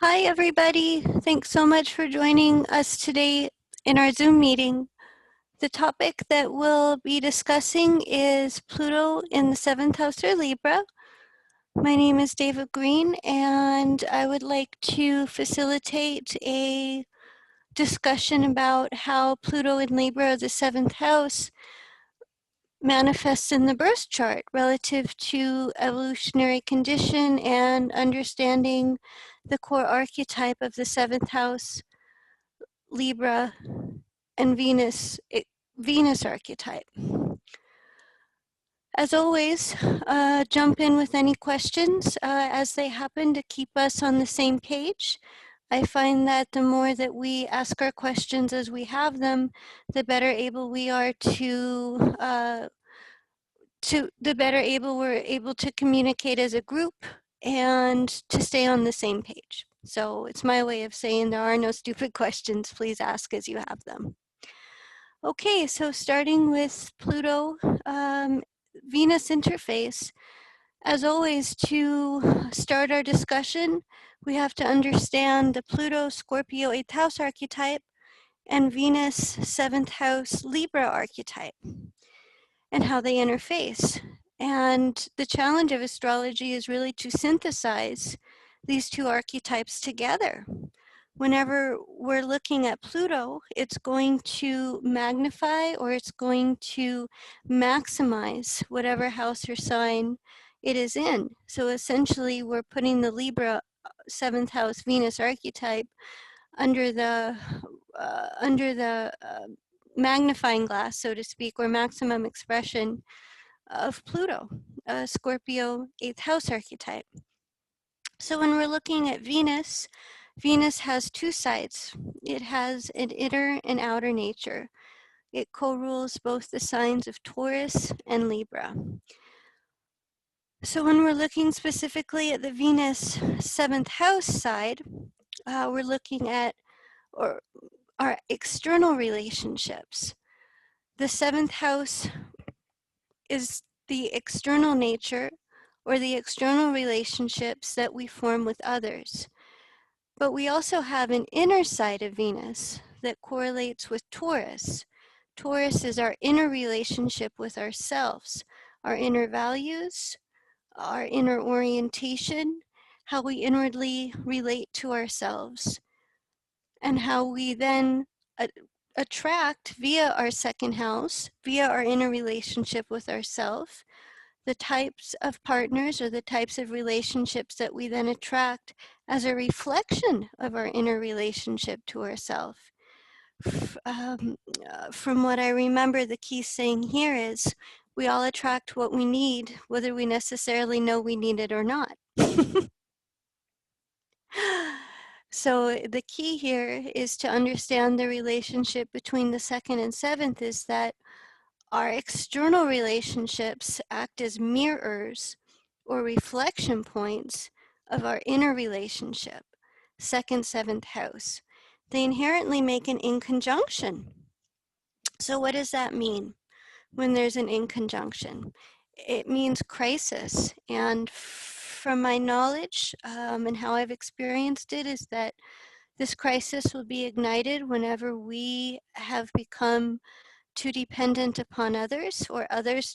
Hi, everybody. Thanks so much for joining us today in our Zoom meeting. The topic that we'll be discussing is Pluto in the 7th house or Libra. My name is Deva Green, and I would like to facilitate a discussion about how Pluto in Libra, the 7th house, manifests in the birth chart relative to evolutionary condition and understanding the core archetype of the 7th house, Libra, and Venus archetype. As always, jump in with any questions as they happen to keep us on the same page. I find that the more that we ask our questions as we have them, the better able we are we're able to communicate as a group and to stay on the same page. So it's my way of saying there are no stupid questions. Please ask as you have them. Okay, so starting with Pluto, Venus interface. As always, to start our discussion, we have to understand the Pluto Scorpio 8th house archetype and Venus 7th house Libra archetype and how they interface. And the challenge of astrology is really to synthesize these two archetypes together. Whenever we're looking at Pluto, it's going to magnify or it's going to maximize whatever house or sign it is in. So essentially, we're putting the Libra 7th house Venus archetype under the magnifying glass, so to speak, or maximum expression of Pluto, Scorpio 8th house archetype. So when we're looking at Venus, Venus has two sides. It has an inner and outer nature. It co-rules both the signs of Taurus and Libra. So when we're looking specifically at the Venus 7th house side, we're looking at our external relationships. The 7th house is the external nature or the external relationships that we form with others. But we also have an inner side of Venus that correlates with Taurus. Taurus is our inner relationship with ourselves, our inner values, our inner orientation, how we inwardly relate to ourselves, and how we then attract via our second house, via our inner relationship with ourselves, the types of partners or the types of relationships that we then attract as a reflection of our inner relationship to ourselves. From what I remember, the key saying here is, we all attract what we need, whether we necessarily know we need it or not. So the key here is to understand the relationship between the 2nd and 7th is that our external relationships act as mirrors or reflection points of our inner relationship, 2nd, 7th house. They inherently make an inconjunction. So what does that mean when there's an inconjunction? It means crisis. And from my knowledge and how I've experienced it is that this crisis will be ignited whenever we have become too dependent upon others or others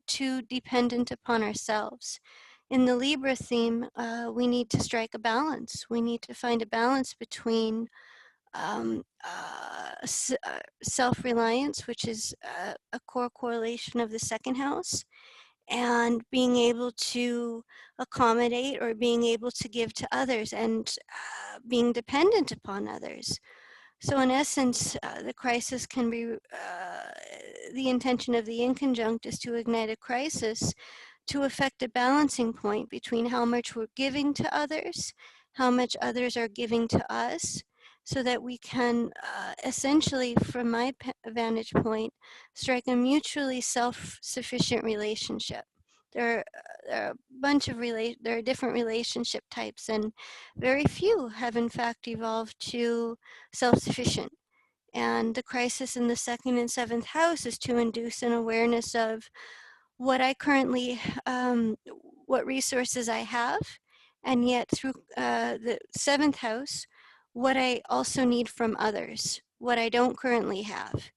too dependent upon ourselves. In the Libra theme, we need to strike a balance. We need to find a balance between self-reliance, which is a core correlation of the 2nd house, and being able to accommodate or being able to give to others and being dependent upon others. So in essence, the crisis can be, the intention of the inconjunct is to ignite a crisis to affect a balancing point between how much we're giving to others, how much others are giving to us, so that we can essentially, from my vantage point, strike a mutually self-sufficient relationship. There are a bunch of there are different relationship types, and very few have in fact evolved to self-sufficient. And the crisis in the 2nd and 7th house is to induce an awareness of what I currently, what resources I have, and yet through the 7th house, what I also need from others, what I don't currently have.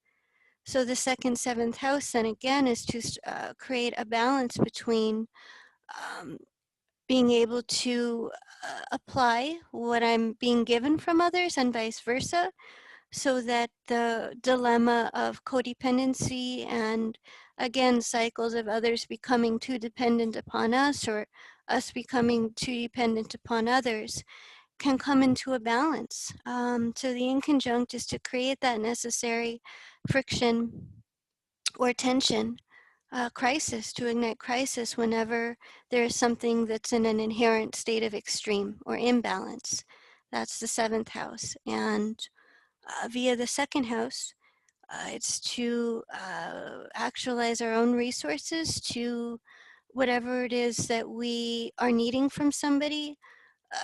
So the 2nd, 7th house then again is to create a balance between um, being able to apply what I'm being given from others and vice versa, so that the dilemma of codependency and again cycles of others becoming too dependent upon us or us becoming too dependent upon others can come into a balance. So the inconjunct is to create that necessary friction or tension, crisis, to ignite crisis whenever there is something that's in an inherent state of extreme or imbalance. That's the 7th house. And via the 2nd house, it's to actualize our own resources to whatever it is that we are needing from somebody.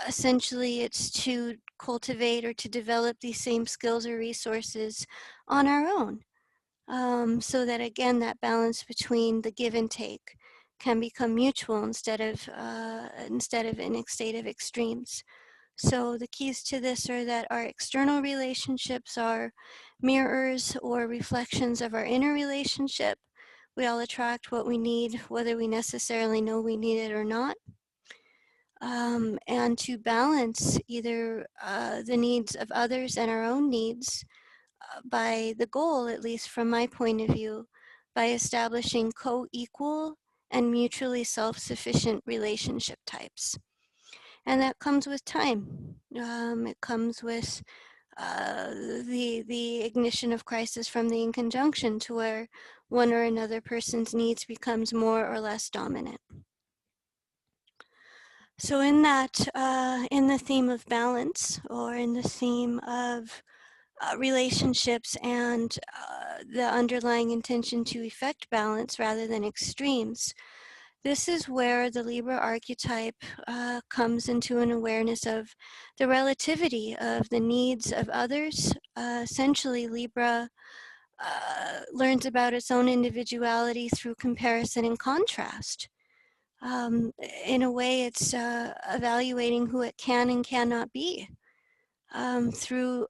Essentially, it's to cultivate or to develop these same skills or resources on our own. So that again, that balance between the give and take can become mutual instead of in a state of extremes. So the keys to this are that our external relationships are mirrors or reflections of our inner relationship. We all attract what we need, whether we necessarily know we need it or not. And to balance either the needs of others and our own needs by the goal, at least from my point of view, by establishing co-equal and mutually self-sufficient relationship types. And that comes with time. It comes with the ignition of crisis from the inconjunction, to where one or another person's needs becomes more or less dominant. So in that, in the theme of balance, or in the theme of relationships and the underlying intention to effect balance rather than extremes, this is where the Libra archetype comes into an awareness of the relativity of the needs of others. Essentially, Libra learns about its own individuality through comparison and contrast. In a way, it's evaluating who it can and cannot be through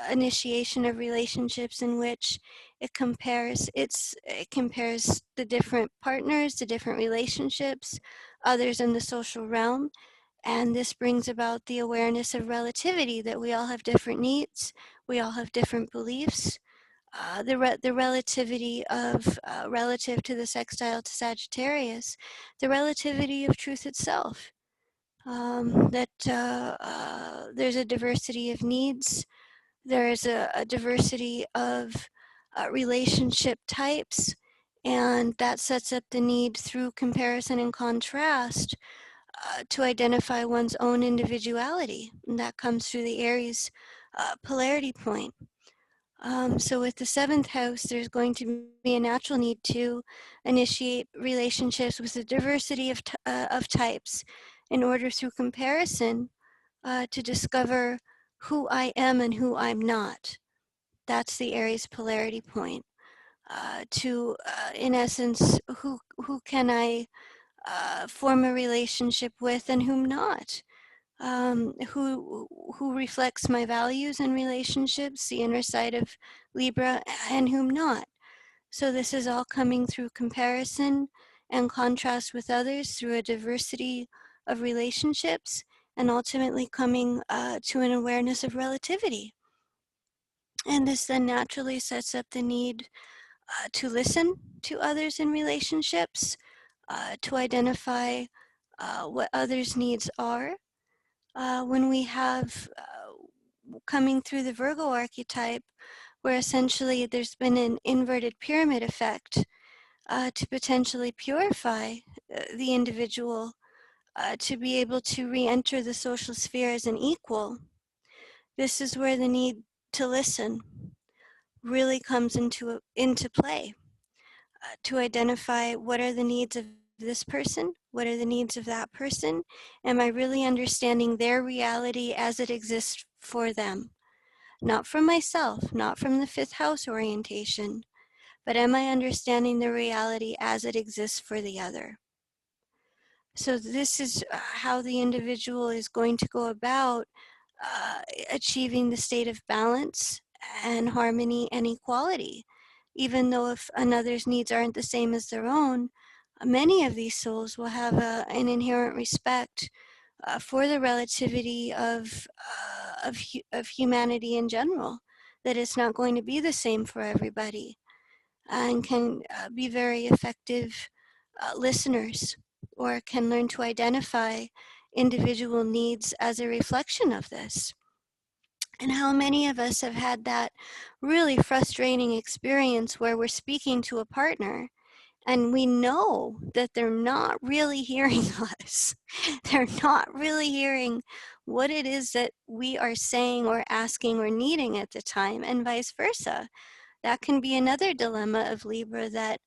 initiation of relationships in which it compares the different partners, the different relationships, others in the social realm. And this brings about the awareness of relativity, that we all have different needs, we all have different beliefs. The relativity of, relative to the sextile to Sagittarius, the relativity of truth itself. That there's a diversity of needs, there's a diversity of relationship types, and that sets up the need through comparison and contrast to identify one's own individuality. And that comes through the Aries polarity point. So with the 7th house, there's going to be a natural need to initiate relationships with a diversity of types in order, through comparison, to discover who I am and who I'm not. That's the Aries polarity point. In essence, who can I form a relationship with and whom not? Who reflects my values and relationships, the inner side of Libra, and whom not. So this is all coming through comparison and contrast with others through a diversity of relationships, and ultimately coming to an awareness of relativity. And this then naturally sets up the need to listen to others in relationships, to identify what others' needs are. When we have coming through the Virgo archetype, where essentially there's been an inverted pyramid effect to potentially purify the individual, to be able to re-enter the social sphere as an equal. This is where the need to listen really comes into play, to identify what are the needs of this person, what are the needs of that person, am I really understanding their reality as it exists for them? Not from myself, not from the 5th house orientation, but am I understanding the reality as it exists for the other? So this is how the individual is going to go about achieving the state of balance and harmony and equality. Even though if another's needs aren't the same as their own, many of these souls will have an inherent respect for the relativity of humanity in general, that it's not going to be the same for everybody, and can be very effective listeners, or can learn to identify individual needs as a reflection of this. And how many of us have had that really frustrating experience where we're speaking to a partner and we know that they're not really hearing us. They're not really hearing what it is that we are saying or asking or needing at the time, and vice versa. That can be another dilemma of Libra that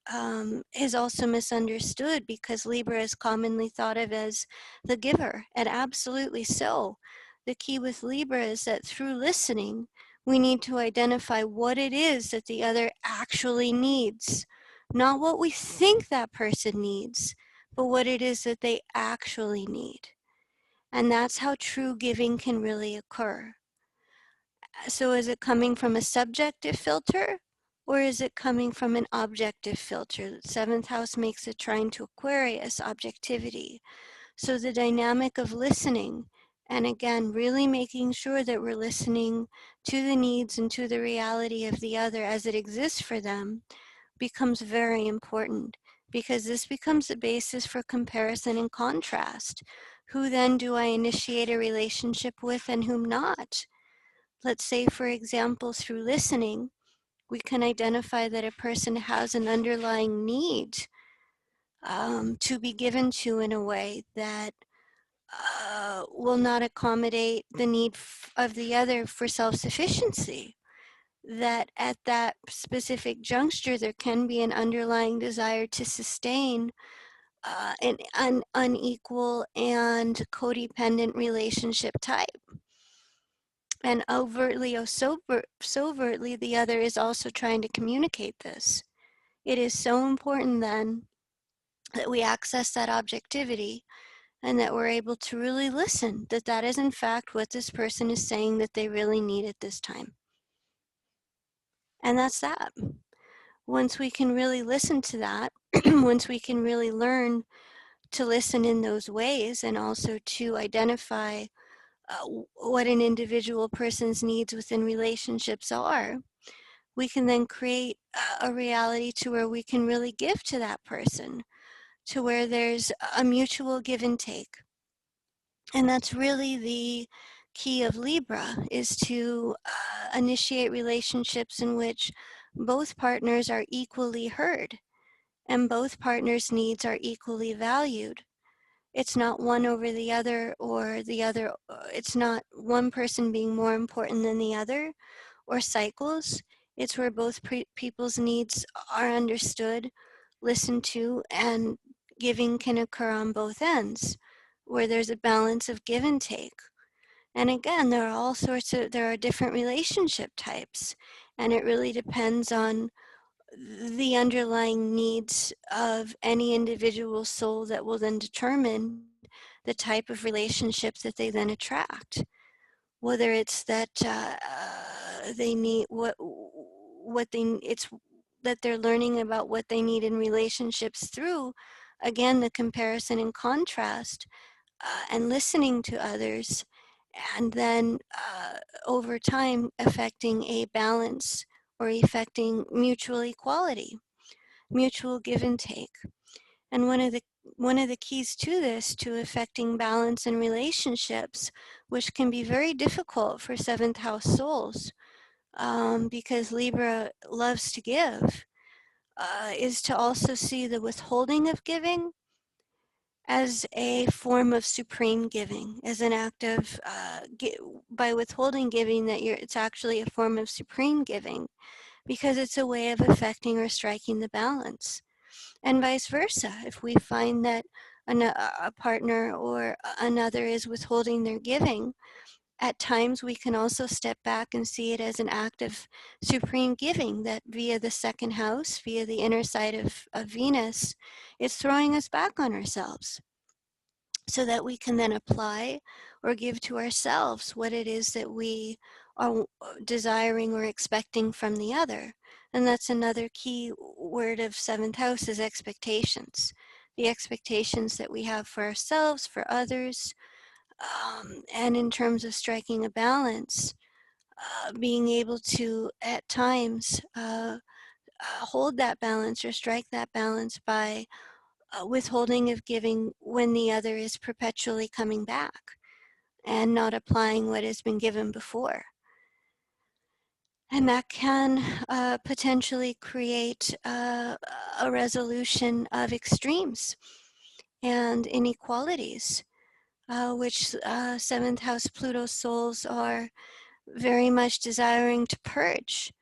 is also misunderstood, because Libra is commonly thought of as the giver, and absolutely so. The key with Libra is that through listening, we need to identify what it is that the other actually needs, not what we think that person needs, but what it is that they actually need. And that's how true giving can really occur. So is it coming from a subjective filter, or is it coming from an objective filter? The seventh house makes a trine to Aquarius, objectivity. So the dynamic of listening, and again, really making sure that we're listening to the needs and to the reality of the other as it exists for them, becomes very important, because this becomes the basis for comparison and contrast. Who then do I initiate a relationship with and whom not? Let's say, for example, through listening, we can identify that a person has an underlying need to be given to in a way that will not accommodate the need of the other for self-sufficiency. That at that specific juncture, there can be an underlying desire to sustain an unequal and codependent relationship type. And overtly or sobertly, the other is also trying to communicate this. It is so important then that we access that objectivity, and that we're able to really listen, that that is in fact what this person is saying that they really need at this time. And that's that. Once we can really listen to that, once we can really learn to listen in those ways, and also to identify what an individual person's needs within relationships are, we can then create a reality to where we can really give to that person, to where there's a mutual give and take. And that's really the key of Libra, is to initiate relationships in which both partners are equally heard and both partners' needs are equally valued. It's not one over the other, or the other, it's not one person being more important than the other, or cycles. It's where both people's needs are understood, listened to, and giving can occur on both ends, where there's a balance of give and take. And again, there are different relationship types, and it really depends on the underlying needs of any individual soul that will then determine the type of relationship that they then attract. Whether it's that they need what they it's that they're learning about what they need in relationships through, again, the comparison and contrast, and listening to others, and then over time affecting a balance, or affecting mutual equality, mutual give and take. And one of the keys to this, to affecting balance in relationships, which can be very difficult for seventh house souls, because Libra loves to give, is to also see the withholding of giving as a form of supreme giving, as an act of, by withholding giving, that it's actually a form of supreme giving, because it's a way of affecting or striking the balance. And vice versa, if we find that a partner or another is withholding their giving, at times we can also step back and see it as an act of supreme giving, that via the second house, via the inner side of Venus, it's throwing us back on ourselves. so that we can then apply or give to ourselves what it is that we are desiring or expecting from the other. And that's another key word of seventh house is expectations. The expectations that we have for ourselves, for others, and in terms of striking a balance, being able to at times hold that balance or strike that balance by withholding of giving when the other is perpetually coming back and not applying what has been given before. And that can potentially create a resolution of extremes and inequalities, which seventh house Pluto souls are very much desiring to purge.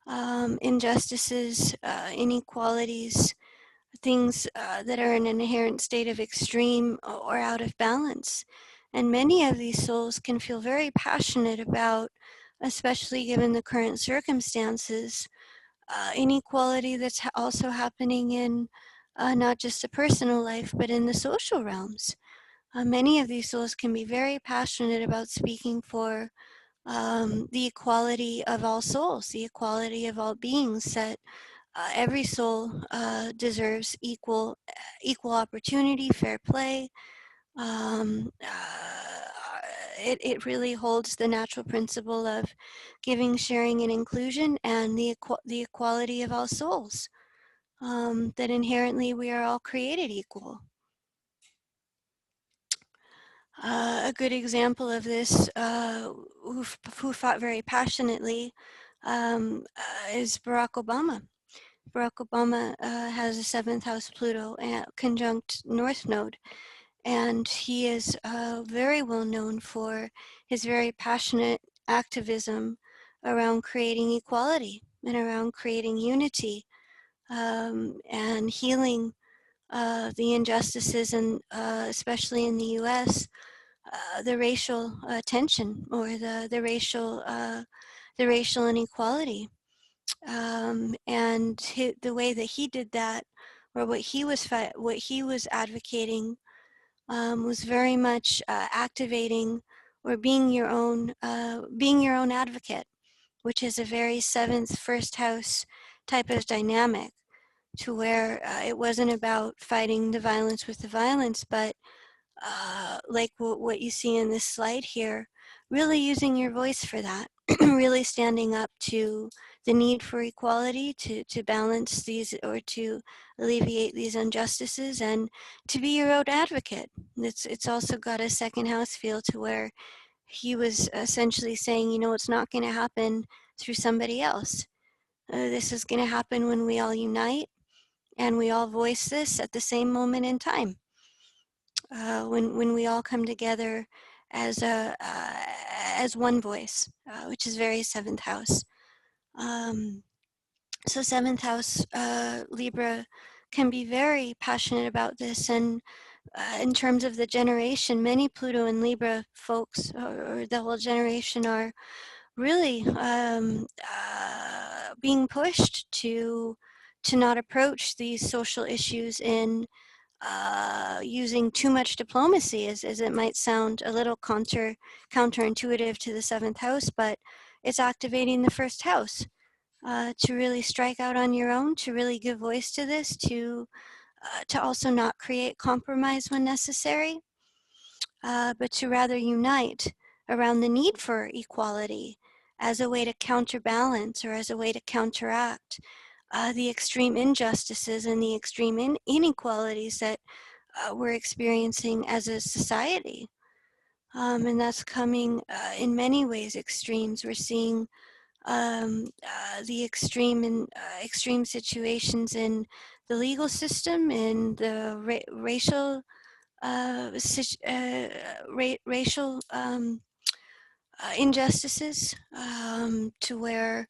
Injustices, inequalities, things that are in an inherent state of extreme or out of balance. And many of these souls can feel very passionate about, especially given the current circumstances, inequality that's also happening in not just the personal life, but in the social realms. Many of these souls can be very passionate about speaking for the equality of all souls, the equality of all beings, that every soul deserves equal opportunity, fair play. It really holds the natural principle of giving, sharing, and inclusion, and the equality of all souls. That inherently we are all created equal. A good example of this, who fought very passionately, is Barack Obama. Barack Obama has a seventh house Pluto conjunct North Node, and he is very well known for his very passionate activism around creating equality and around creating unity, and healing the injustices, and especially in the U.S., the racial tension, or the racial inequality. And the way that he did that, or what he was advocating, was very much activating or being your own advocate, which is a very seventh first house type of dynamic, to where it wasn't about fighting the violence with the violence, but like what you see in this slide here, really using your voice for that, really standing up to the need for equality, to balance these, or to alleviate these injustices, and to be your own advocate. It's also got a second house feel, to where he was essentially saying, you know, it's not going to happen through somebody else. This is going to happen when we all unite and we all voice this at the same moment in time. When we all come together as as one voice, which is very seventh house. So seventh house Libra can be very passionate about this, and in terms of the generation, many Pluto and Libra folks, or the whole generation, are really being pushed to not approach these social issues in using too much diplomacy, as it might sound a little counterintuitive to the seventh house, but it's activating the first house to really strike out on your own, to really give voice to this, to also not create compromise when necessary, but to rather unite around the need for equality as a way to counterbalance, or as a way to counteract the extreme injustices and the extreme inequalities that we're experiencing as a society. And that's coming in many ways extremes. We're seeing the extreme situations in the legal system, in the racial racial injustices, to where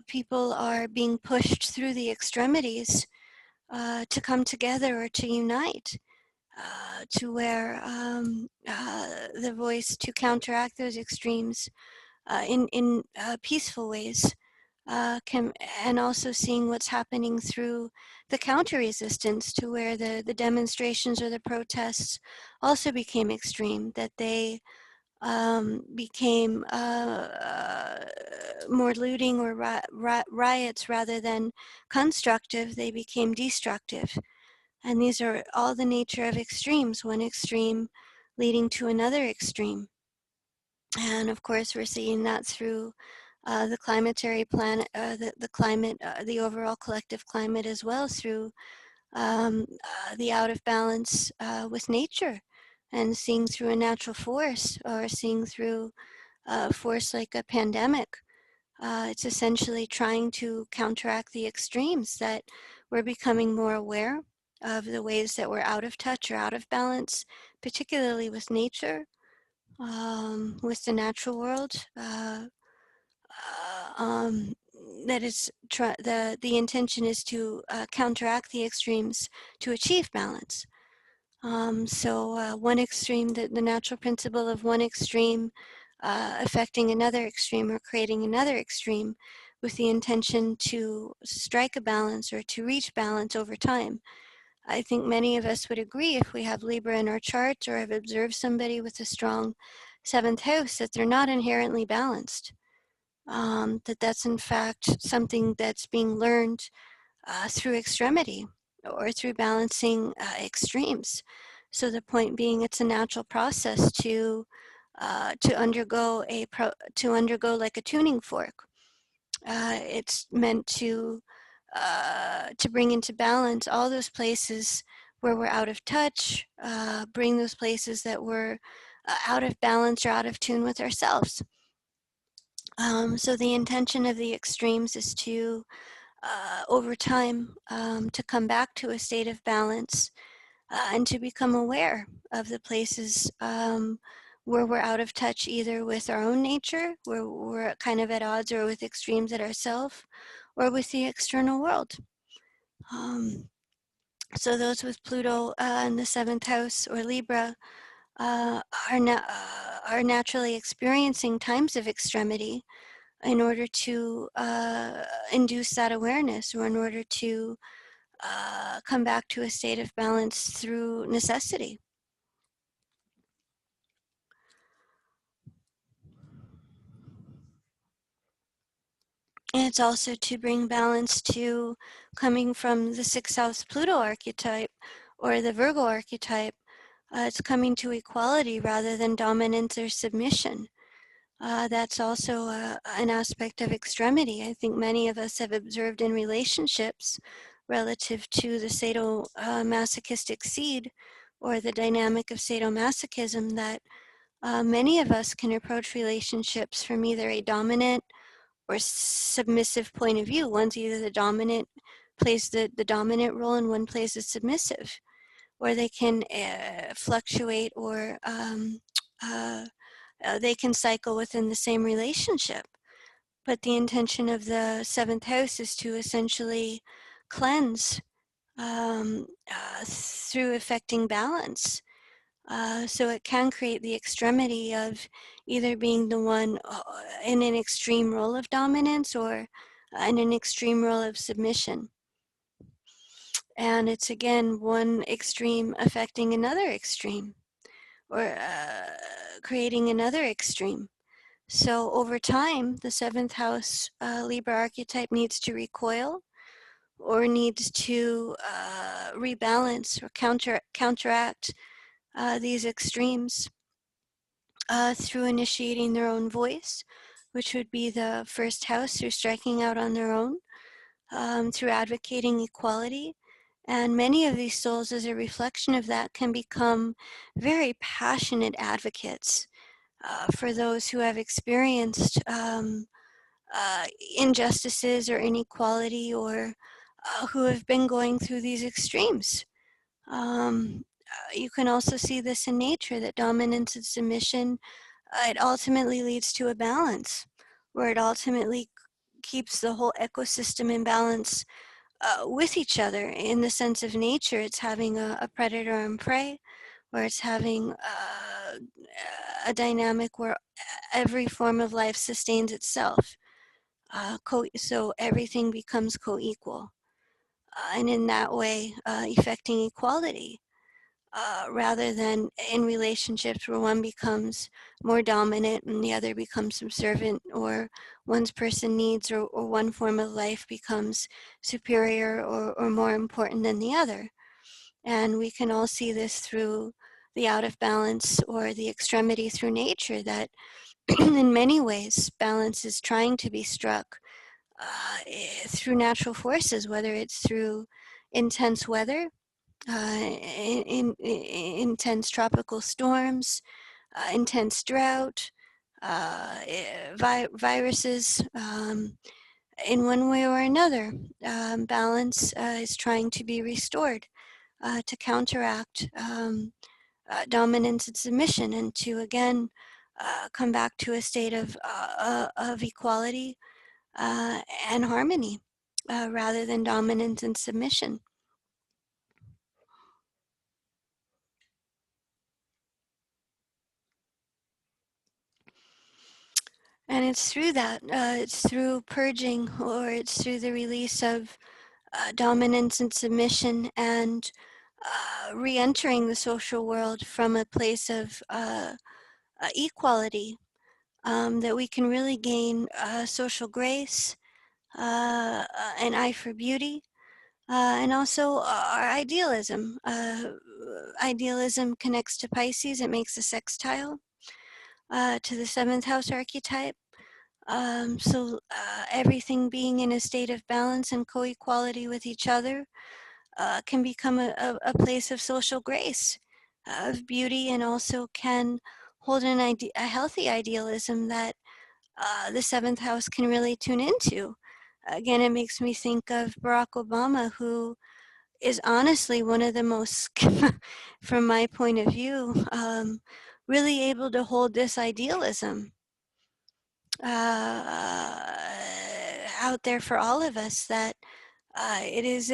people are being pushed through the extremities to come together or to unite, to where the voice to counteract those extremes in peaceful ways and also seeing what's happening through the counter-resistance, to where the demonstrations or the protests also became extreme, that they became more looting or riots rather than constructive. They became destructive. And these are all the nature of extremes, one extreme leading to another extreme. And of course, we're seeing that through the climatary planet, the climate, the overall collective climate, as well, through the out of balance with nature, and seeing through a natural force, or seeing through a force like a pandemic. It's essentially trying to counteract the extremes, that we're becoming more aware of the ways that we're out of touch or out of balance, particularly with nature, with the natural world. Um, that is the intention is to counteract the extremes to achieve balance. So one extreme, the natural principle of one extreme affecting another extreme, or creating another extreme, with the intention to strike a balance or to reach balance over time. I think many of us would agree, if we have Libra in our charts or have observed somebody with a strong seventh house, that they're not inherently balanced. That's in fact something that's being learned through extremity, or through balancing extremes. So the point being, it's a natural process to undergo like a tuning fork. It's meant to bring into balance all those places where we're out of touch, bring those places that we're out of balance or out of tune with ourselves. So the intention of the extremes is to, over time, to come back to a state of balance, and to become aware of the places where we're out of touch, either with our own nature, where we're kind of at odds or with extremes at ourselves, or with the external world. So those with Pluto in the seventh house or Libra uh, are naturally experiencing times of extremity, in order to induce that awareness, or in order to come back to a state of balance through necessity. And it's also to bring balance to coming from the sixth house Pluto archetype, or the Virgo archetype. It's coming to equality rather than dominance or submission. That's also an aspect of extremity. I think many of us have observed in relationships relative to the sadomasochistic seed, or the dynamic of sadomasochism, that many of us can approach relationships from either a dominant or submissive point of view. One's either the dominant, plays the dominant role, and one plays the submissive, or they can fluctuate, or they can cycle within the same relationship. But the intention of the seventh house is to essentially cleanse through affecting balance. So it can create the extremity of either being the one in an extreme role of dominance, or in an extreme role of submission. And it's again one extreme affecting another extreme, or creating another extreme. So over time, the seventh house Libra archetype needs to recoil, or needs to rebalance or counteract these extremes through initiating their own voice, which would be the first house, through striking out on their own, through advocating equality. And many of these souls, as a reflection of that, can become very passionate advocates for those who have experienced injustices or inequality, or who have been going through these extremes. You can also see this in nature, that dominance and submission, it ultimately leads to a balance, where it ultimately keeps the whole ecosystem in balance with each other. In the sense of nature, it's having a predator and prey, where it's having a dynamic where every form of life sustains itself. so everything becomes co-equal. And in that way, effecting equality. Rather than in relationships where one becomes more dominant and the other becomes subservient, or one's person needs or one form of life becomes superior or more important than the other. And we can all see this through the out of balance or the extremity through nature, that in many ways balance is trying to be struck through natural forces, whether it's through intense weather, intense tropical storms, intense drought, viruses. In one way or another, balance is trying to be restored to counteract dominance and submission, and to again come back to a state of equality and harmony rather than dominance and submission. And it's through that, it's through purging, or it's through the release of dominance and submission, and re-entering the social world from a place of equality, that we can really gain social grace, an eye for beauty, and also our idealism. Idealism connects to Pisces. It makes a sextile to the 7th house archetype. So everything being in a state of balance and co-equality with each other can become a place of social grace, of beauty, and also can hold a healthy idealism that the 7th house can really tune into. Again, it makes me think of Barack Obama, who is honestly one of the most, from my point of view, really able to hold this idealism out there for all of us, that it is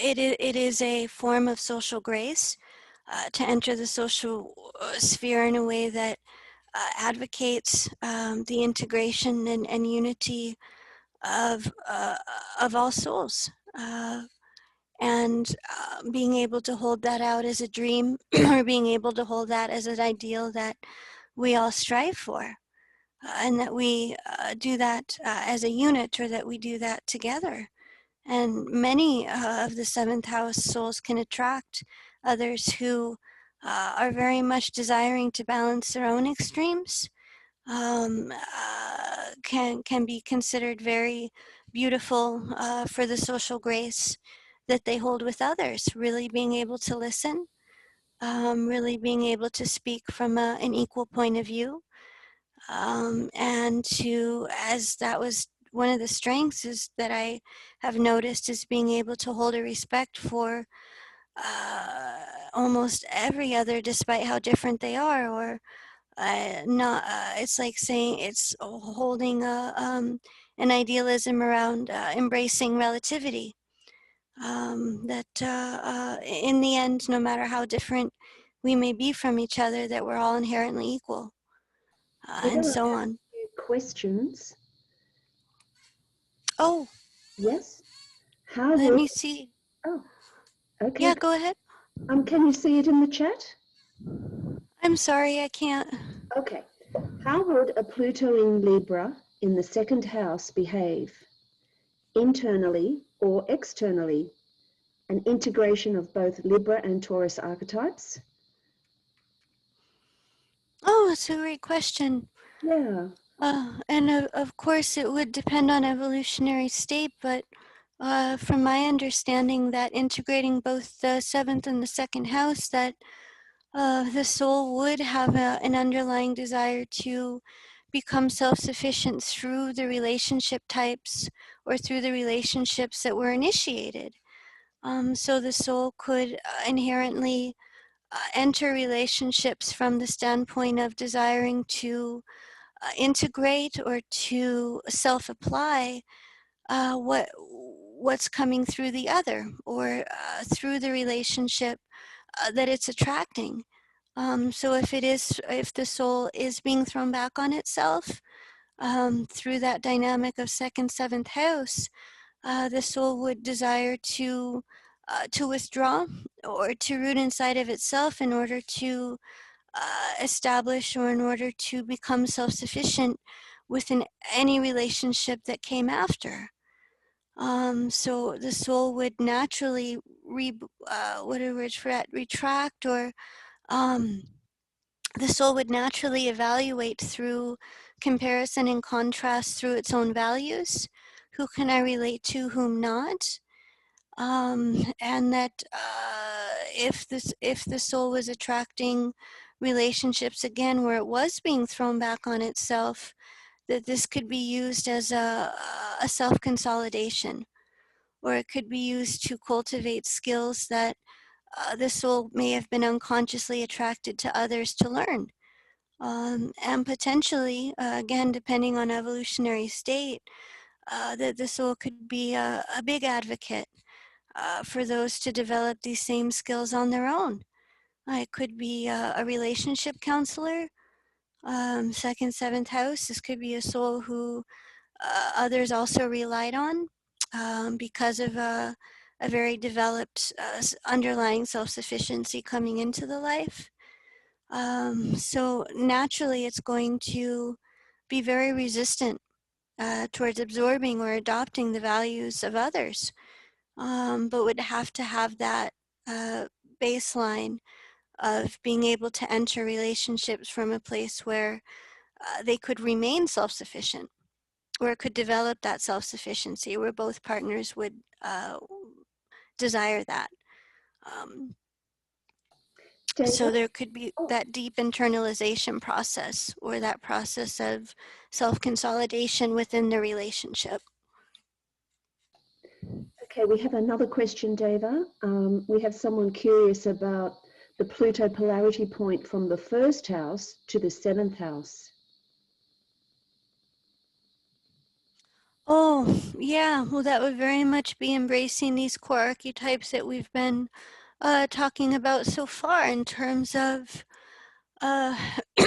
it is a form of social grace to enter the social sphere in a way that advocates the integration and unity of all souls, and being able to hold that out as a dream, or being able to hold that as an ideal that we all strive for, and that we do that as a unit, or that we do that together. And many of the 7th house souls can attract others who are very much desiring to balance their own extremes, can be considered very beautiful for the social grace that they hold with others, really being able to listen, really being able to speak from an equal point of view, and to, as that was one of the strengths is that I have noticed, is being able to hold a respect for almost every other, despite how different they are, or not. It's like saying it's holding an idealism around embracing relativity. That in the end, no matter how different we may be from each other, that we're all inherently equal, and Deva, so on. questions. Oh, Yes. How let would? me see. Oh, okay. Yeah, go ahead. Can you see it in the chat? I'm sorry, I can't. Okay. How would a Pluto in Libra in the 2nd house behave? Internally or externally? An integration of both Libra and Taurus archetypes? Oh, it's a great question. Yeah. And of course, it would depend on evolutionary state, but from my understanding, that integrating both the 7th and the 2nd house, that the soul would have an underlying desire to become self-sufficient through the relationship types, or through the relationships that were initiated. So the soul could inherently enter relationships from the standpoint of desiring to integrate or to self-apply what's coming through the other, or through the relationship that it's attracting. So if the soul is being thrown back on itself, through that dynamic of second, seventh house, the soul would desire to withdraw or to root inside of itself in order to establish or in order to become self-sufficient within any relationship that came after. So the soul would naturally what are words for that? Retract, or um, the soul would naturally evaluate through comparison and contrast through its own values. Who can I relate to, whom not? And that if the soul was attracting relationships again where it was being thrown back on itself, that this could be used as a self-consolidation, or it could be used to cultivate skills that the soul may have been unconsciously attracted to others to learn. And potentially, again, depending on evolutionary state, that the soul could be a big advocate for those to develop these same skills on their own. It could be a relationship counselor, second, seventh house. This could be a soul who others also relied on because of a very developed underlying self-sufficiency coming into the life. So naturally, it's going to be very resistant towards absorbing or adopting the values of others, but would have to have that uh, baseline of being able to enter relationships from a place where they could remain self-sufficient, or could develop that self-sufficiency, where both partners would desire that. Um, so Deva? there could be Oh, that deep internalization process, or that process of self-consolidation within the relationship. okay, we have another question, Deva. We have someone curious about the Pluto polarity point from the first house to the seventh house. Oh, yeah, well, that would very much be embracing these core archetypes that we've been talking about so far, in terms of uh,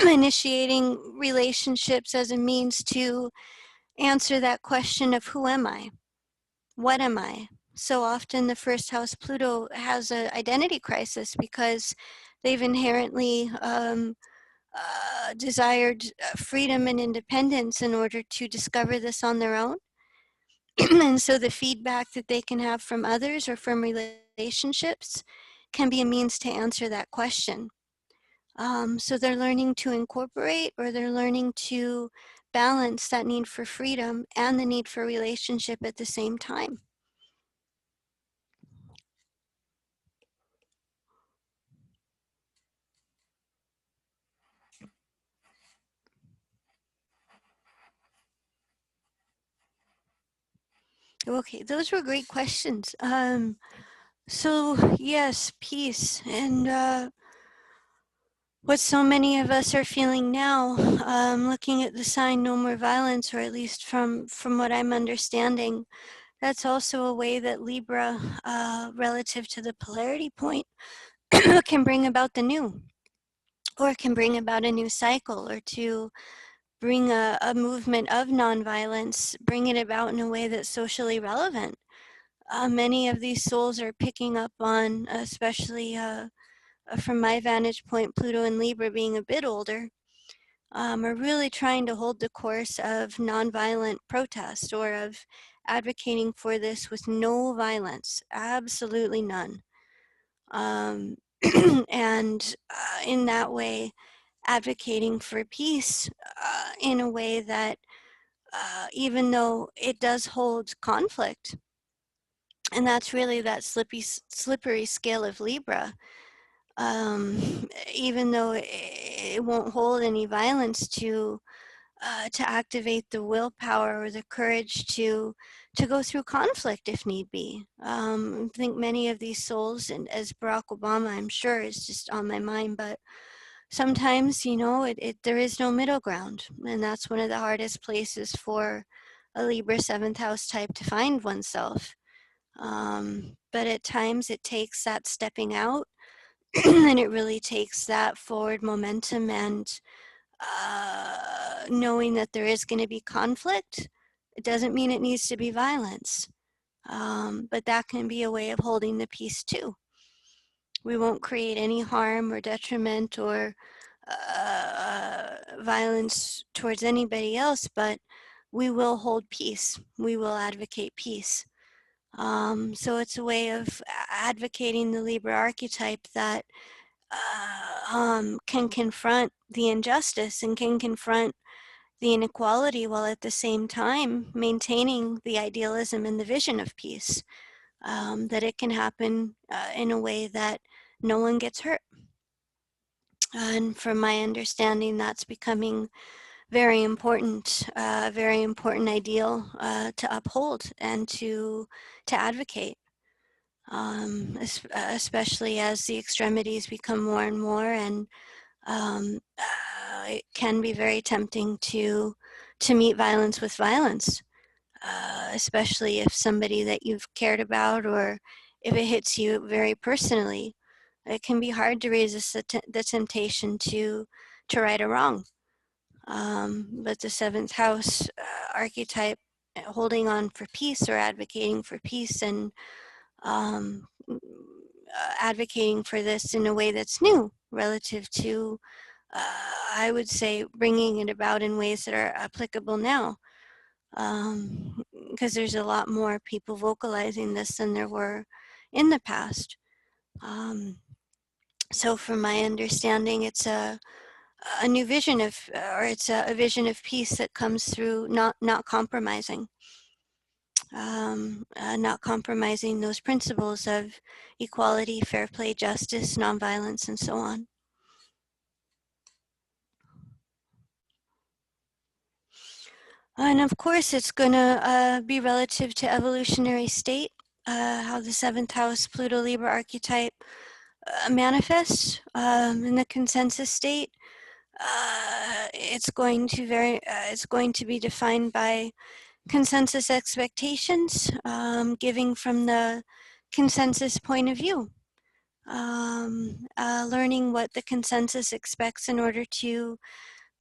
initiating relationships as a means to answer that question of who am I? What am I? So often the first house Pluto has an identity crisis because they've inherently desired freedom and independence in order to discover this on their own. And so the feedback that they can have from others or from relationships can be a means to answer that question. So they're learning to incorporate, or they're learning to balance that need for freedom and the need for relationship at the same time. Okay, those were great questions. So yes, peace, and what so many of us are feeling now, looking at the sign no more violence, or at least from what I'm understanding, that's also a way that Libra, relative to the polarity point, can bring about the new, or can bring about a new cycle, or to bring a movement of nonviolence, bring it about in a way that's socially relevant. Many of these souls are picking up on, especially from my vantage point, Pluto and Libra being a bit older, are really trying to hold the course of nonviolent protest, or of advocating for this with no violence, absolutely none. Um, and in that way, advocating for peace in a way that, even though it does hold conflict, and that's really that slippery scale of Libra, even though it won't hold any violence to activate the willpower or the courage to go through conflict if need be. I think many of these souls, and as Barack Obama, I'm sure, is just on my mind, but sometimes, there is no middle ground, and that's one of the hardest places for a Libra seventh house type to find oneself. But at times it takes that stepping out, and it really takes that forward momentum and knowing that there is going to be conflict. It doesn't mean it needs to be violence, but that can be a way of holding the peace too. We won't create any harm or detriment or violence towards anybody else, but we will hold peace. We will advocate peace. So it's a way of advocating the Libra archetype that can confront the injustice and can confront the inequality while at the same time maintaining the idealism and the vision of peace, that it can happen in a way that no one gets hurt. And from my understanding, that's becoming very important ideal to uphold and to advocate, especially as the extremities become more and more, and it can be very tempting to meet violence with violence, especially if somebody that you've cared about or if it hits you very personally. It can be hard to resist the temptation to right a wrong. But the seventh house archetype, holding on for peace or advocating for peace, and advocating for this in a way that's new relative to, I would say, bringing it about in ways that are applicable now. Because there's a lot more people vocalizing this than there were in the past. So from my understanding, it's a new vision of, or it's a vision of peace that comes through not compromising, not compromising those principles of equality, fair play, justice, nonviolence, and so on. And of course, it's going to be relative to evolutionary state, how the seventh house Pluto Libra archetype manifests in the consensus state. It's going to be defined by consensus expectations, giving from the consensus point of view, learning what the consensus expects in order to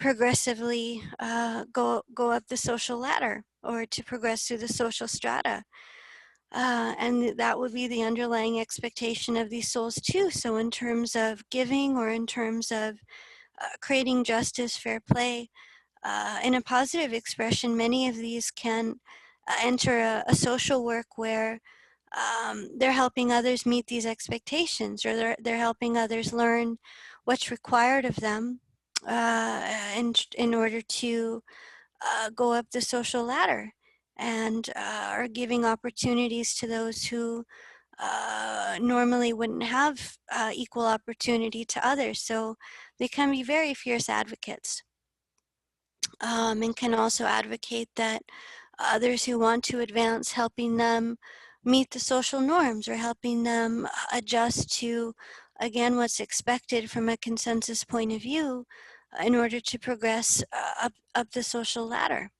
progressively go up the social ladder or to progress through the social strata. And that would be the underlying expectation of these souls too. So in terms of giving or in terms of creating justice, fair play, in a positive expression, many of these can enter a social work where they're helping others meet these expectations, or they're helping others learn what's required of them in order to go up the social ladder, and are giving opportunities to those who normally wouldn't have equal opportunity to others. So they can be very fierce advocates, and can also advocate that others who want to advance, helping them meet the social norms or helping them adjust to, again, what's expected from a consensus point of view in order to progress up the social ladder.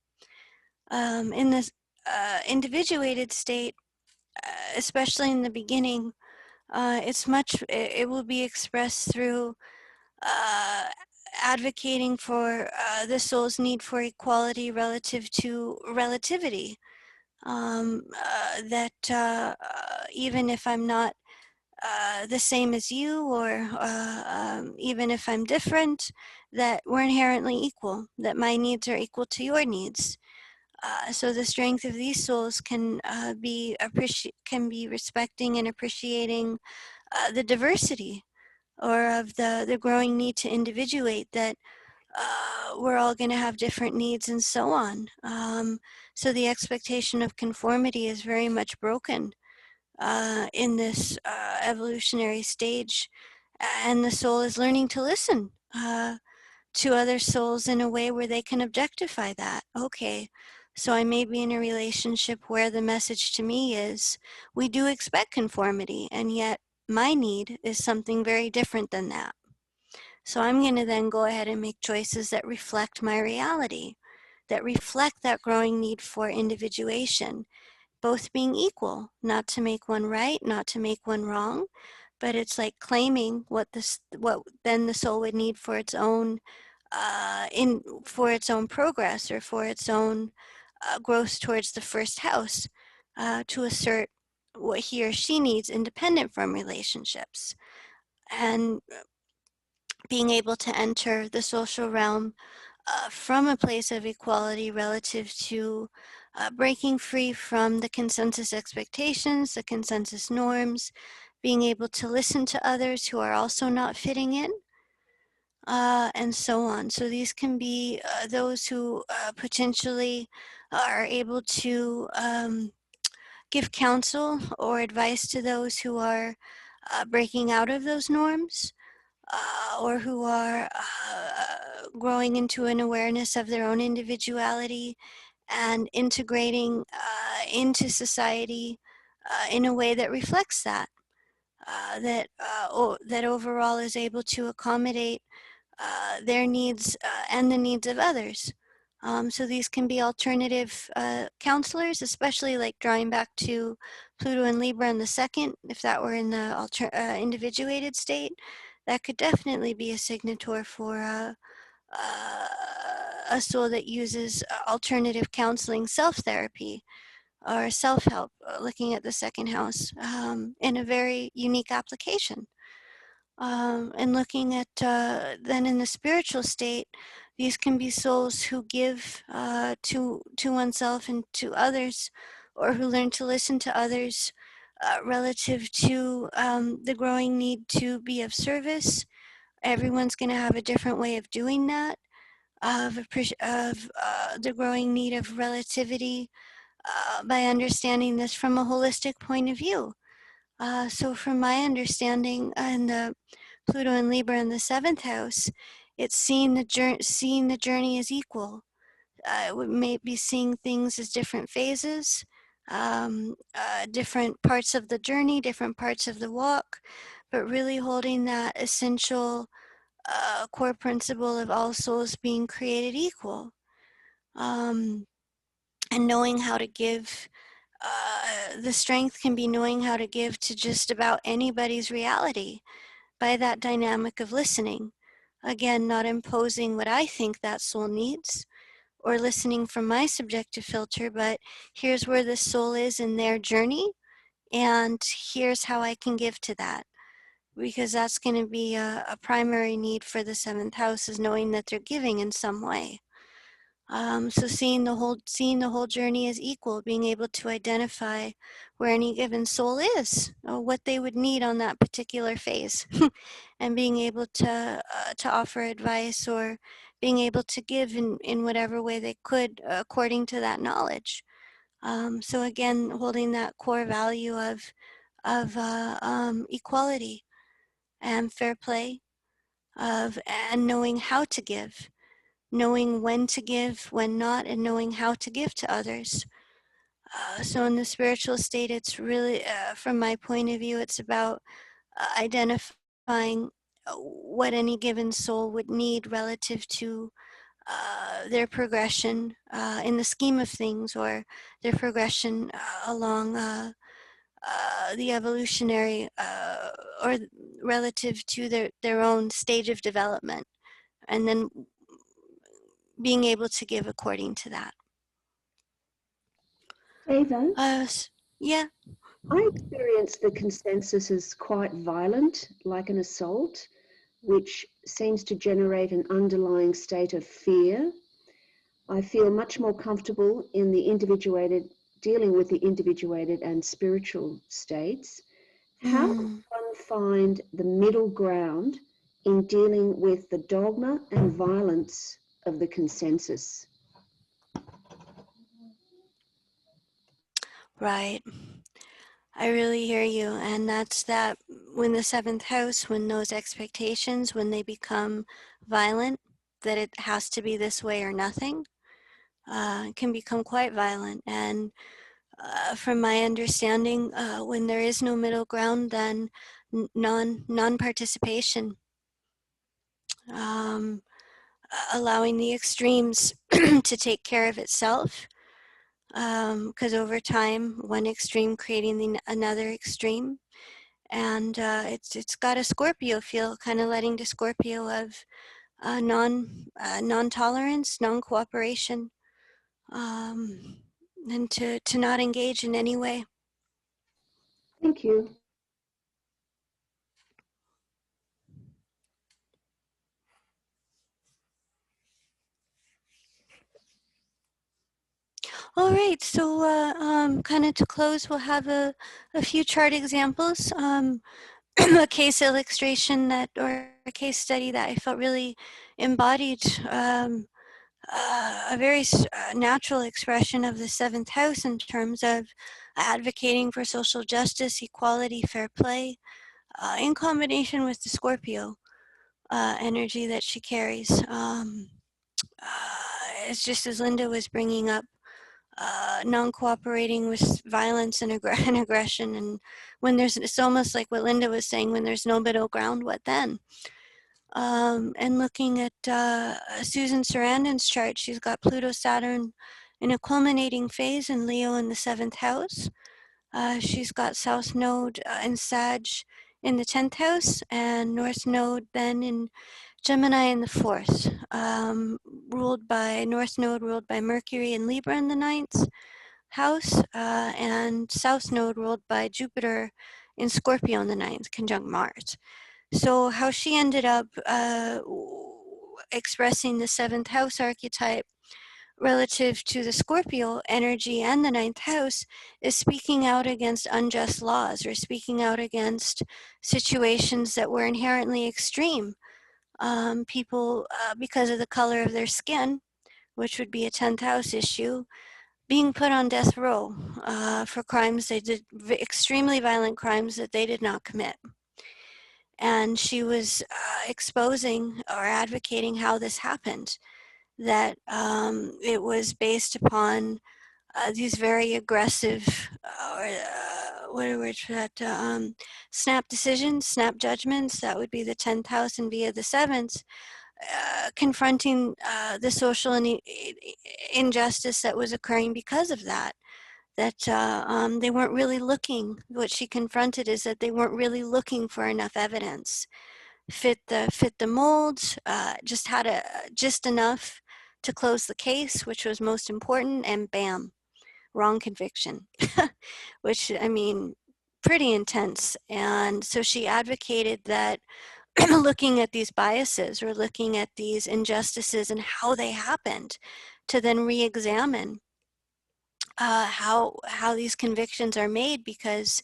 In this individuated state, especially in the beginning, it will be expressed through advocating for the soul's need for equality relative to relativity. Even if I'm not the same as you, or even if I'm different, that we're inherently equal, that my needs are equal to your needs. So the strength of these souls can be respecting and appreciating the diversity, or of the growing need to individuate, that we're all going to have different needs and so on. So the expectation of conformity is very much broken in this evolutionary stage, and the soul is learning to listen to other souls in a way where they can objectify that. Okay, so I may be in a relationship where the message to me is, we do expect conformity, and yet my need is something very different than that. So I'm going to then go ahead and make choices that reflect my reality, that reflect that growing need for individuation, both being equal, not to make one right, not to make one wrong, but it's like claiming what then the soul would need for its own for its own progress or for its own growth towards the first house to assert what he or she needs independent from relationships, and being able to enter the social realm from a place of equality relative to breaking free from the consensus expectations, the consensus norms, being able to listen to others who are also not fitting in, and so on. So these can be those who potentially are able to give counsel or advice to those who are breaking out of those norms, or who are growing into an awareness of their own individuality and integrating into society in a way that reflects that, that overall is able to accommodate their needs and the needs of others. So these can be alternative counselors, especially like drawing back to Pluto and Libra in the second, if that were in the individuated state, that could definitely be a signature for a soul that uses alternative counseling, self-therapy, or self-help, looking at the second house in a very unique application. And looking at then in the spiritual state, these can be souls who give to oneself and to others, or who learn to listen to others relative to the growing need to be of service. Everyone's going to have a different way of doing that, of the growing need of relativity by understanding this from a holistic point of view. So from my understanding in the Pluto and Libra in the seventh house, it's seeing the journey as equal. We may be seeing things as different phases, different parts of the journey, different parts of the walk, but really holding that essential core principle of all souls being created equal, um, and knowing how to give. The strength can be knowing how to give to just about anybody's reality by that dynamic of listening. Again, not imposing what I think that soul needs or listening from my subjective filter, but here's where this soul is in their journey, and here's how I can give to that. Because that's going to be a primary need for the seventh house, is knowing that they're giving in some way. So seeing the whole journey as equal, being able to identify where any given soul is, or what they would need on that particular phase, and being able to offer advice, or being able to give in whatever way they could according to that knowledge. So again, holding that core value of equality and fair play, and knowing how to give, knowing when to give, when not, and knowing how to give to others. So in the spiritual state, it's really, from my point of view, it's about identifying what any given soul would need relative to their progression in the scheme of things, or their progression along the evolutionary, or relative to their own stage of development, and then being able to give according to that. Deva, Yeah. I experience the consensus as quite violent, like an assault, which seems to generate an underlying state of fear. I feel much more comfortable in the individuated, dealing with the individuated and spiritual states. How does one find the middle ground in dealing with the dogma and violence of the consensus? Right. I really hear you. And that's that when the seventh house, when those expectations, when they become violent, that it has to be this way or nothing, can become quite violent. And from my understanding, when there is no middle ground, then non-participation, um, allowing the extremes to take care of itself, because over time, one extreme creating another extreme. And it's got a Scorpio feel, kind of letting to Scorpio of non-tolerance, non-cooperation, and to not engage in any way. Thank you. All right, so kind of to close, we'll have a few chart examples, a case illustration that, or a case study that I felt really embodied a very natural expression of the seventh house in terms of advocating for social justice, equality, fair play, in combination with the Scorpio energy that she carries. It's just as Linda was bringing up, non-cooperating with violence and, and aggression, and when there's, it's almost like what Linda was saying, when there's no middle ground, what then? And looking at Susan Sarandon's chart, she's got Pluto, Saturn in a culminating phase in Leo in the 7th house. She's got South Node in Sag in the 10th house, and North Node then in Gemini in the 4th, ruled by, North Node ruled by Mercury and Libra in the 9th house, and South Node ruled by Jupiter in Scorpio in the 9th, conjunct Mars. So how she ended up expressing the 7th house archetype relative to the Scorpio energy and the 9th house is speaking out against unjust laws, or speaking out against situations that were inherently extreme. People, because of the color of their skin, which would be a 10th house issue, being put on death row for crimes they did, extremely violent crimes that they did not commit. And she was exposing or advocating how this happened, that it was based upon these very aggressive, what are words for that, snap decisions, snap judgments, that would be the 10th house and via the 7th, confronting the social injustice that was occurring because of that. That they weren't really looking, what she confronted is that they weren't really looking for enough evidence. Fit the molds, just had just enough to close the case, which was most important, and bam, wrong conviction, which, I mean, pretty intense. And so she advocated that looking at these biases, or looking at these injustices and how they happened, to then re-examine how these convictions are made, because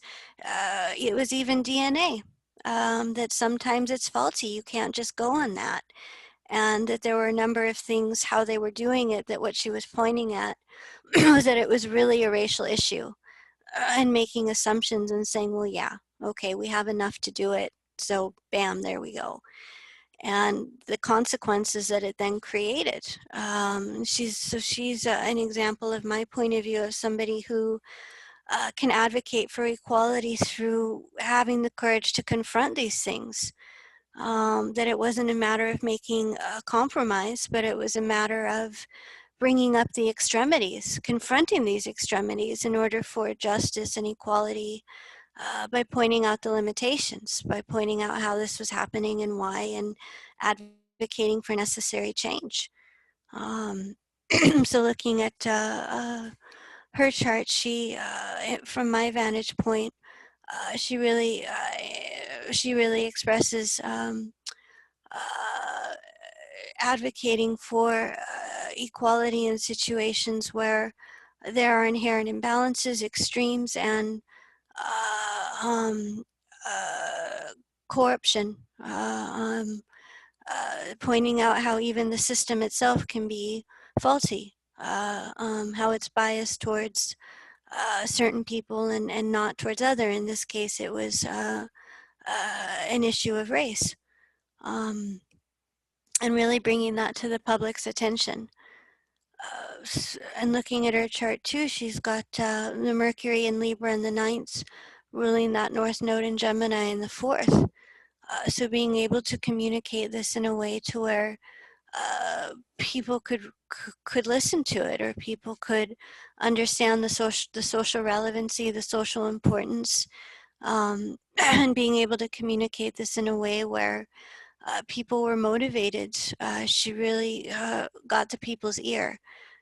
it was even DNA, that sometimes it's faulty. You can't just go on that. And that there were a number of things, how they were doing it, that what she was pointing at was that it was really a racial issue, and making assumptions and saying, well, yeah, okay, we have enough to do it. So bam, there we go. And the consequences that it then created. She's an example of my point of view of somebody who can advocate for equality through having the courage to confront these things. That it wasn't a matter of making a compromise, but it was a matter of bringing up the extremities, confronting these extremities in order for justice and equality, by pointing out the limitations, by pointing out how this was happening and why, and advocating for necessary change. So looking at her chart, she, from my vantage point, she really expresses advocating for equality in situations where there are inherent imbalances, extremes, and um, uh, corruption, pointing out how even the system itself can be faulty, how it's biased towards certain people and not towards other. In this case, it was an issue of race, and really bringing that to the public's attention. And looking at her chart too, she's got the Mercury in Libra in the 9th, ruling that North Node in Gemini in the 4th. So being able to communicate this in a way to where people could listen to it, or people could understand the social relevancy, the social importance, and being able to communicate this in a way where people were motivated. She really got to people's ear,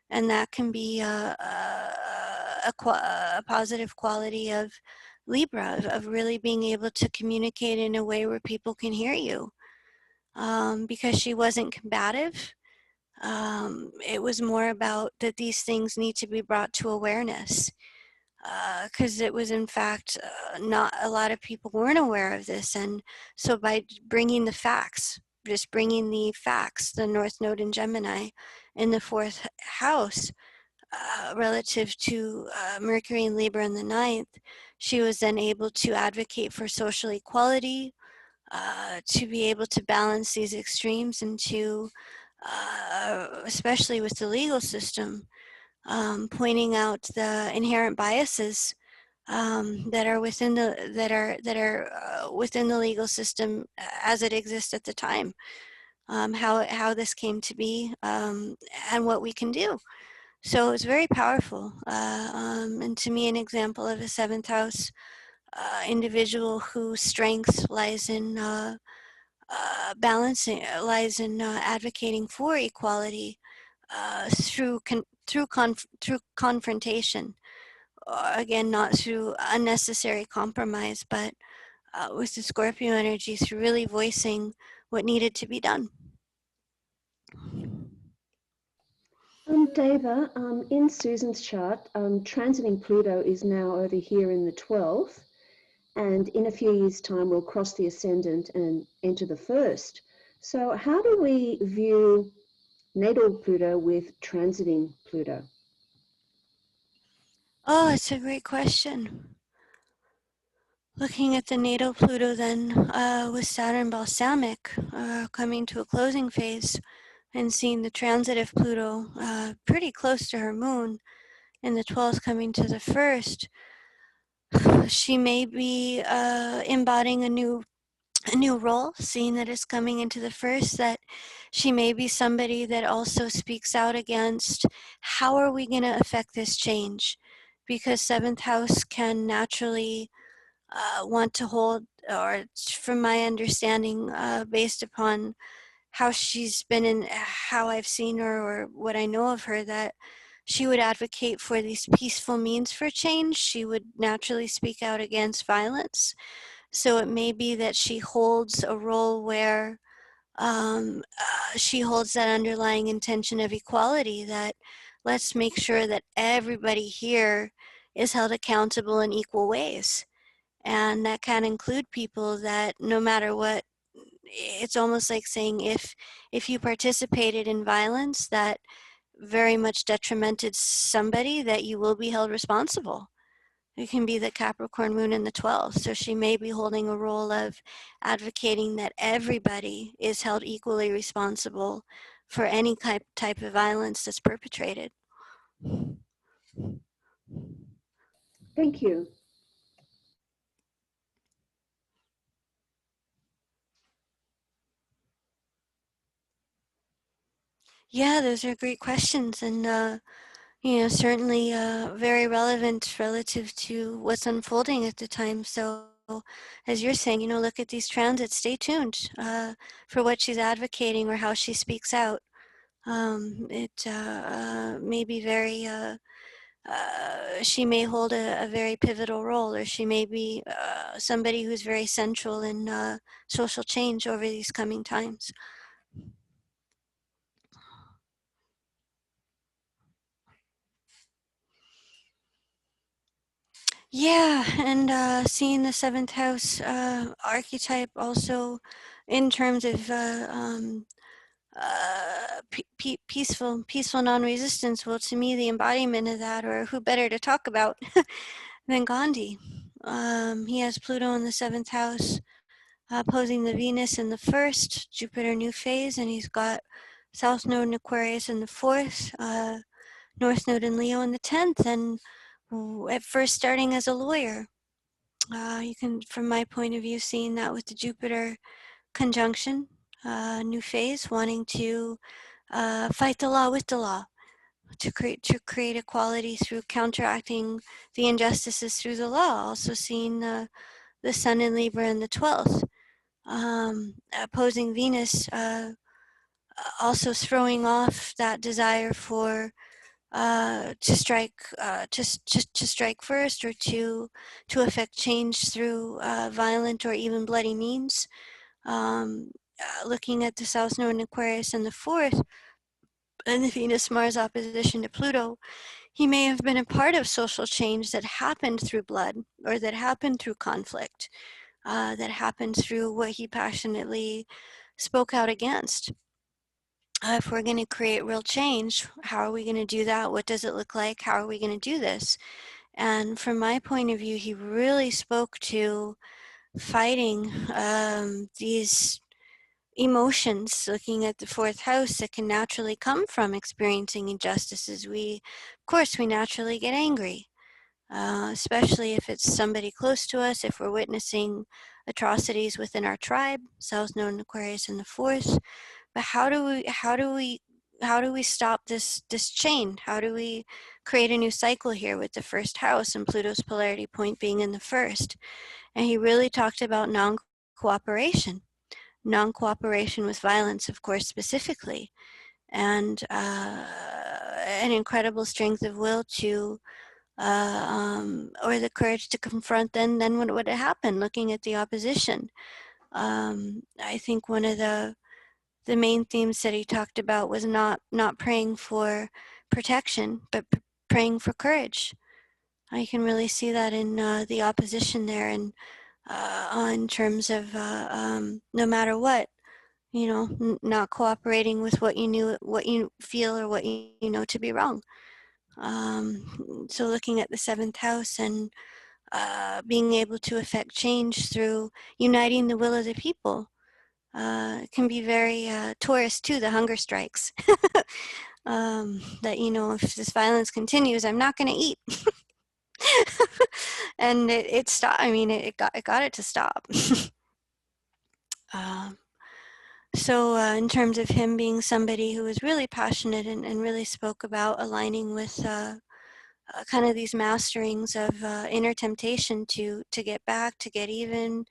and that can be a positive quality of Libra, of really being able to communicate in a way where people can hear you. Because she wasn't combative, it was more about that these things need to be brought to awareness, because it was in fact not a lot of people weren't aware of this. And so by bringing the facts, just bringing the facts, the North Node in Gemini in the fourth house, relative to Mercury and Libra in the ninth, she was then able to advocate for social equality, to be able to balance these extremes, and to, especially with the legal system, pointing out the inherent biases that are within the within the legal system as it exists at the time, how this came to be, and what we can do. So it's very powerful, and to me, an example of a seventh house individual whose strength lies in balancing, lies in advocating for equality through confrontation. Again, not through unnecessary compromise, but with the Scorpio energy, through really voicing what needed to be done. Deva, in Susan's chart, transiting Pluto is now over here in the 12th, and in a few years' time we'll cross the ascendant and enter the first. So how do we view natal Pluto with transiting Pluto? Oh, it's a great question. Looking at the natal Pluto then, with Saturn balsamic coming to a closing phase, and seeing the transit of Pluto pretty close to her moon in the 12th coming to the 1st, she may be embodying a new role, seeing that it's coming into the 1st, that she may be somebody that also speaks out against how are we going to affect this change, because 7th house can naturally want to hold, or from my understanding, based upon how she's been and how I've seen her or what I know of her, that she would advocate for these peaceful means for change. She would naturally speak out against violence. So it may be that she holds a role where she holds that underlying intention of equality, that let's make sure that everybody here is held accountable in equal ways. And that can include people that no matter what, it's almost like saying if you participated in violence that very much detrimented somebody, that you will be held responsible. It can be the Capricorn moon in the 12th, so she may be holding a role of advocating that everybody is held equally responsible for any type of violence that's perpetrated. Thank you. Yeah, those are great questions, and certainly very relevant relative to what's unfolding at the time. So, as you're saying, look at these transits, stay tuned for what she's advocating or how she speaks out. It may be very, she may hold a very pivotal role, or she may be somebody who's very central in social change over these coming times. Yeah, and seeing the seventh house archetype also in terms of peaceful non-resistance. Well, to me, the embodiment of that, or who better to talk about than Gandhi? He has Pluto in the seventh house, opposing the Venus in the first, Jupiter new phase, and he's got South Node in Aquarius in the fourth, North Node in Leo in the 10th, and at first starting as a lawyer. You can, from my point of view, seeing that with the Jupiter conjunction, new phase, wanting to fight the law with the law, to create equality through counteracting the injustices through the law. Also seeing the Sun in Libra in the 12th, Opposing Venus also throwing off that desire for to strike to strike first, or to affect change through violent or even bloody means. Looking at the South Node in Aquarius in the fourth, and the Venus-Mars opposition to Pluto, he may have been a part of social change that happened through blood, or that happened through conflict, that happened through what he passionately spoke out against. If we're going to create real change, how are we going to do that? What does it look like? How are we going to do this? And from my point of view, he really spoke to fighting these emotions, looking at the fourth house, that can naturally come from experiencing injustices. Of course, we naturally get angry, especially if it's somebody close to us, if we're witnessing atrocities within our tribe, South Node in Aquarius in the fourth. But how do we stop this chain? How do we create a new cycle here with the first house and Pluto's polarity point being in the first? And he really talked about non-cooperation with violence, of course, specifically, and an incredible strength of will to or the courage to confront then what would happen, looking at the opposition. I think one of the main themes that he talked about was not praying for protection, but praying for courage. I can really see that in the opposition there, and in terms of no matter what, not cooperating with what you feel, or what you know to be wrong. So looking at the seventh house and being able to affect change through uniting the will of the people. It can be very Taurus too, the hunger strikes. That, if this violence continues, I'm not going to eat. And it stopped. I mean, it got it to stop. um, so in terms of him being somebody who was really passionate, and really spoke about aligning with kind of these masterings of inner temptation to get back, to get even,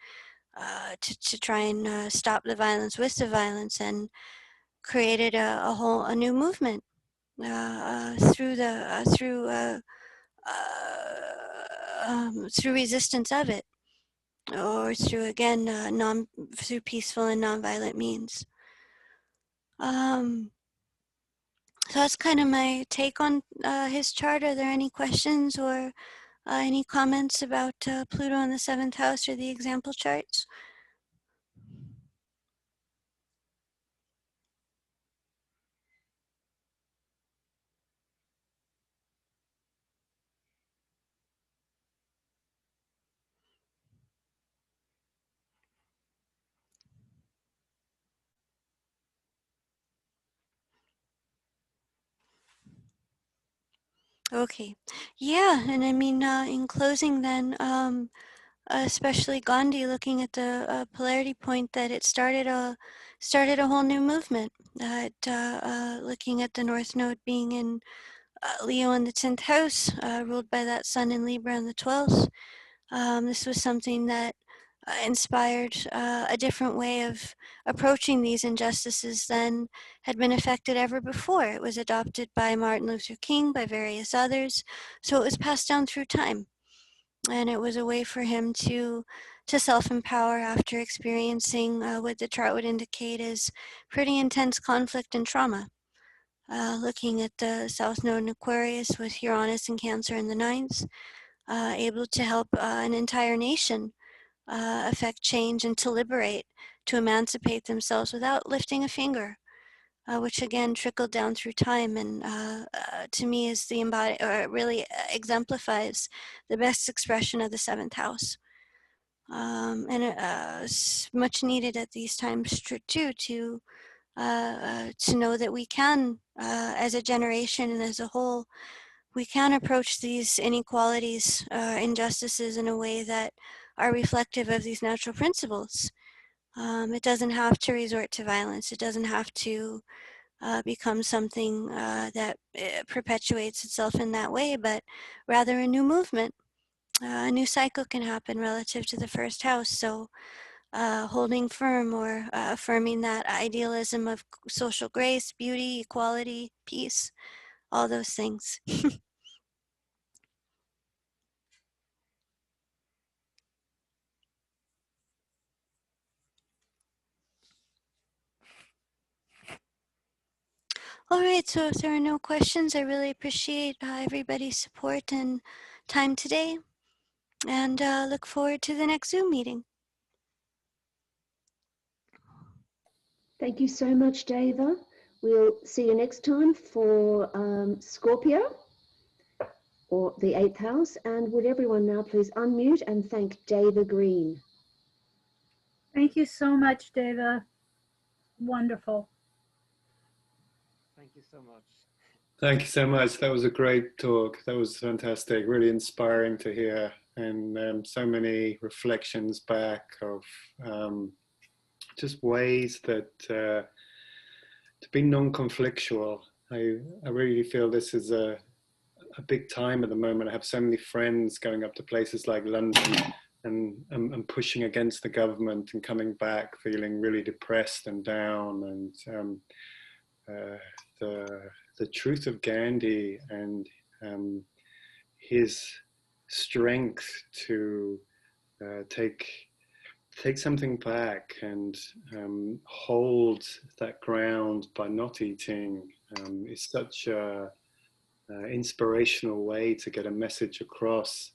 to try and stop the violence with the violence, and created a new movement through resistance of it, or through, again, through peaceful and nonviolent means. Um, so that's kind of my take on his chart. Are there any questions or any comments about Pluto in the seventh house, or the example charts? Okay, yeah, and I mean, in closing then, especially Gandhi, looking at the polarity point, that it started a whole new movement. Looking at the North Node being in Leo in the 10th house, ruled by that Sun in Libra in the 12th. This was something that inspired a different way of approaching these injustices than had been affected ever before. It was adopted by Martin Luther King, by various others, so it was passed down through time. And it was a way for him to self-empower after experiencing what the chart would indicate as pretty intense conflict and trauma. Looking at the South Node in Aquarius with Uranus and Cancer in the ninth, able to help an entire nation affect change and to liberate, to emancipate themselves without lifting a finger, which again trickled down through time, and to me is the or really exemplifies the best expression of the seventh house. And it's much needed at these times too, to know that we can, as a generation and as a whole, we can approach these inequalities, injustices in a way that are reflective of these natural principles. It doesn't have to resort to violence. It doesn't have to become something that perpetuates itself in that way, but rather a new movement. A new cycle can happen relative to the first house. So holding firm or affirming that idealism of social grace, beauty, equality, peace, all those things. All right, so if there are no questions, I really appreciate everybody's support and time today, and look forward to the next Zoom meeting. Thank you so much, Deva. We'll see you next time for Scorpio, or the 8th house. And would everyone now please unmute and thank Deva Green. Thank you so much, Deva. Wonderful. Thank you so much. Thank you so much. That was a great talk. That was fantastic, really inspiring to hear, and so many reflections back of just ways that to be non-conflictual. I really feel this is a big time at the moment. I have so many friends going up to places like London and pushing against the government and coming back feeling really depressed and down, and the truth of Gandhi and his strength to take something back and hold that ground by not eating is such a inspirational way to get a message across.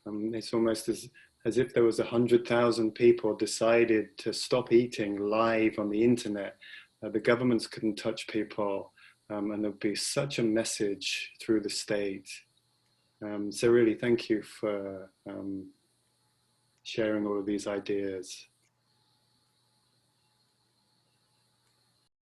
It's almost as if there was 100,000 people decided to stop eating live on the internet. The governments couldn't touch people, and there'd be such a message through the state. So really, thank you for sharing all of these ideas.